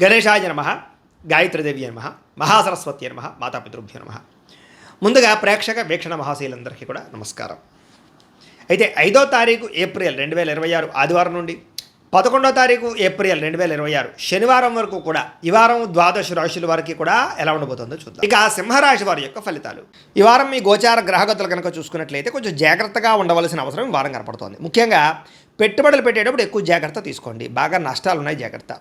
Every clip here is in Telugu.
గణేశాయ నమః, గాయత్రీదేవి నమః, మహాసరస్వతి నమః, మాతాపితృభ్యో నమః. ముందుగా ప్రేక్షక వీక్షణ మహాశీలందరికీ కూడా నమస్కారం. అయితే 5వ తారీఖు ఏప్రిల్ 2026 ఆదివారం నుండి 11వ తారీఖు ఏప్రిల్ 2026 శనివారం వరకు కూడా ఈ వారం ద్వాదశ రాశుల వారికి కూడా ఎలా ఉండబోతుందో చూద్దాం. ఇక సింహరాశి వారి యొక్క ఫలితాలు. ఈ వారం మీ గోచార గ్రహగతులు కనుక చూసుకున్నట్లయితే కొంచెం జాగ్రత్తగా ఉండవలసిన అవసరం ఈ వారం కనపడుతోంది. ముఖ్యంగా పెట్టుబడులు పెట్టేటప్పుడు ఎక్కువ జాగ్రత్త తీసుకోండి. బాగా నష్టాలు ఉన్నాయి, జాగ్రత్త.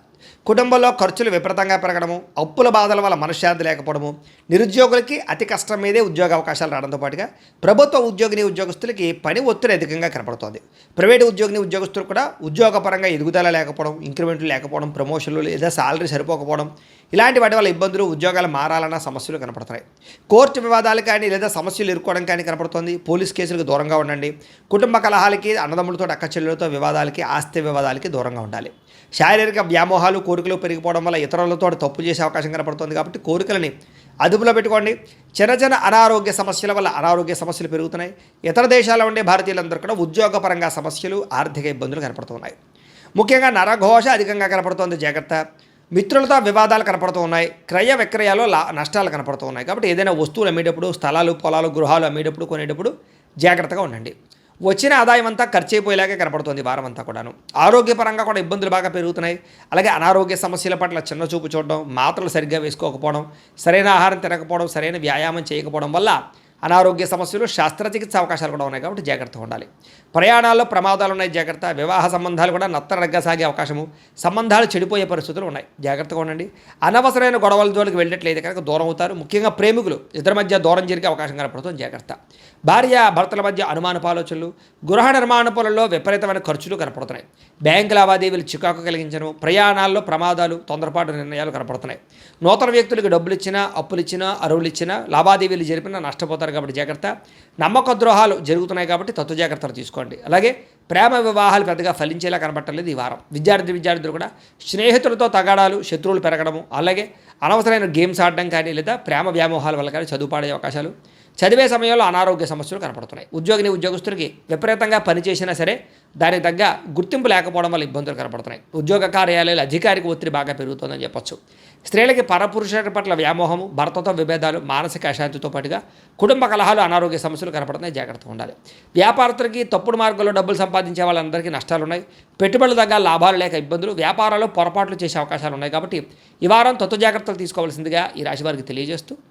కుటుంబంలో ఖర్చులు విపరీతంగా పెరగడము, అప్పుల బాధల వల్ల మనశ్శాంతి లేకపోవడము, నిరుద్యోగులకి అతి కష్టం మీదే ఉద్యోగ అవకాశాలు రావడంతో పాటుగా ప్రభుత్వ ఉద్యోగస్తులకి పని ఒత్తిడి అధికంగా కనపడుతోంది. ప్రైవేటు ఉద్యోగస్తులు కూడా ఉద్యోగపరంగా ఎదుగుదల లేకపోవడం, ఇంక్రిమెంట్లు లేకపోవడం, ప్రమోషన్లు లేదా శాలరీ సరిపోకపోవడం, ఇలాంటి వాటి వల్ల ఇబ్బందులు, ఉద్యోగాలు మారాలన్న సమస్యలు కనపడుతున్నాయి. కోర్టు వివాదాలు కానీ లేదా సమస్యలు ఇరుక్కోవడం కానీ కనపడుతోంది. పోలీస్ కేసులకు దూరంగా ఉండండి. కుటుంబ కలహాలకి, అన్నదమ్ములతో అక్క చెల్లెలతో వివాదాలకి, ఆస్తి వివాదాలకి దూరంగా ఉండాలి. శారీరక వ్యామోహాలు, కోరికలు పెరిగిపోవడం వల్ల ఇతరులతో తప్పు చేసే అవకాశం కనపడుతుంది. కాబట్టి కోరికలని అదుపులో పెట్టుకోండి. చిన్న అనారోగ్య సమస్యల వల్ల అనారోగ్య సమస్యలు పెరుగుతున్నాయి. ఇతర దేశాల్లో ఉండే భారతీయులందరూ కూడా ఉద్యోగపరంగా సమస్యలు, ఆర్థిక ఇబ్బందులు కనపడుతున్నాయి. ముఖ్యంగా నరఘోష అధికంగా కనపడుతోంది, జాగ్రత్త. మిత్రులతో వివాదాలు కనపడుతూ ఉన్నాయి. క్రయ విక్రయాల్లో నష్టాలు కనపడుతూ ఉన్నాయి. కాబట్టి ఏదైనా వస్తువులు అమ్మేటప్పుడు, స్థలాలు, పొలాలు, గృహాలు అమ్మేటప్పుడు, కొనేటప్పుడు జాగ్రత్తగా ఉండండి. వచ్చిన ఆదాయం అంతా ఖర్చు అయిపోయేలాగే కనపడుతుంది వారం అంతా కూడాను. ఆరోగ్యపరంగా కూడా ఇబ్బందులు బాగా పెరుగుతున్నాయి. అలాగే అనారోగ్య సమస్యల పట్ల చిన్న చూపు చూడడం, మాత్రలు సరిగ్గా వేసుకోకపోవడం, సరైన ఆహారం తినకపోవడం, సరైన వ్యాయామం చేయకపోవడం వల్ల అనారోగ్య సమస్యలు, శస్త్రచికిత్స అవకాశాలు కూడా ఉన్నాయి. కాబట్టి జాగ్రత్తగా ఉండాలి. ప్రయాణాల్లో ప్రమాదాలు ఉన్నాయి, జాగ్రత్త. వివాహ సంబంధాలు కూడా నత్తరగ్గా సాగే అవకాశము, సంబంధాలు చెడిపోయే పరిస్థితులు ఉన్నాయి, జాగ్రత్తగా ఉండండి. అనవసరమైన గొడవల జోలికి వెళ్ళట్లేదు కనుక దూరం అవుతారు. ముఖ్యంగా ప్రేమికులు ఇద్దరి మధ్య దూరం జరిగే అవకాశం కనపడుతుంది, జాగ్రత్త. భార్య భర్తల మధ్య అనుమానపు ఆలోచనలు, గృహ నిర్మాణ పనుల్లో విపరీతమైన ఖర్చులు కనపడుతున్నాయి. బ్యాంకు లావాదేవీలు చికాకు కలిగించడం, ప్రయాణాల్లో ప్రమాదాలు, తొందరపాటు నిర్ణయాలు కనపడుతున్నాయి. నూతన వ్యక్తులకు డబ్బులు ఇచ్చినా, అప్పులు ఇచ్చినా, అరువులు ఇచ్చినా, లావాదేవీలు జరిపినా నష్టపోతారు. కాబట్టి జాగ్రత్త. నమ్మక ద్రోహాలు జరుగుతున్నాయి కాబట్టి తత్వ జాగ్రత్తలు తీసుకోండి. అలాగే ప్రేమ వివాహాలు పెద్దగా ఫలించేలా కనబట్టలేదు ఈ వారం. విద్యార్థులు కూడా స్నేహితులతో తగాడాలు, శత్రువులు పెరగడము, అలాగే అనవసరమైన గేమ్స్ ఆడడం కానీ లేదా ప్రేమ వ్యామోహాల వల్ల కానీ చదువు పాడే అవకాశాలు, చదివే సమయంలో అనారోగ్య సమస్యలు కనపడుతున్నాయి. ఉద్యోగస్తులకి విపరీతంగా పనిచేసినా సరే దానికి తగ్గ గుర్తింపు లేకపోవడం వల్ల ఇబ్బందులు కనపడుతున్నాయి. ఉద్యోగ కార్యాలయాలు అధికారిక ఒత్తిడి బాగా పెరుగుతుందని చెప్పొచ్చు. స్త్రీలకి పరపురుషుల పట్ల వ్యామోహము, భర్తతో విభేదాలు, మానసిక అశాంతితో పాటుగా కుటుంబ కలహాలు, అనారోగ్య సమస్యలు కనపడుతున్నాయి, జాగ్రత్తగా ఉండాలి. వ్యాపారస్తులకి తప్పుడు మార్గంలో డబ్బులు సంపాదించే వాళ్ళందరికీ నష్టాలు ఉన్నాయి. పెట్టుబడులు తగ్గ లాభాలు లేక ఇబ్బందులు, వ్యాపారాల్లో పొరపాట్లు చేసే అవకాశాలు ఉన్నాయి. కాబట్టి ఈ వారం తత్వ జాగ్రత్తలు తీసుకోవాల్సిందిగా ఈ రాశి వారికి తెలియజేస్తూ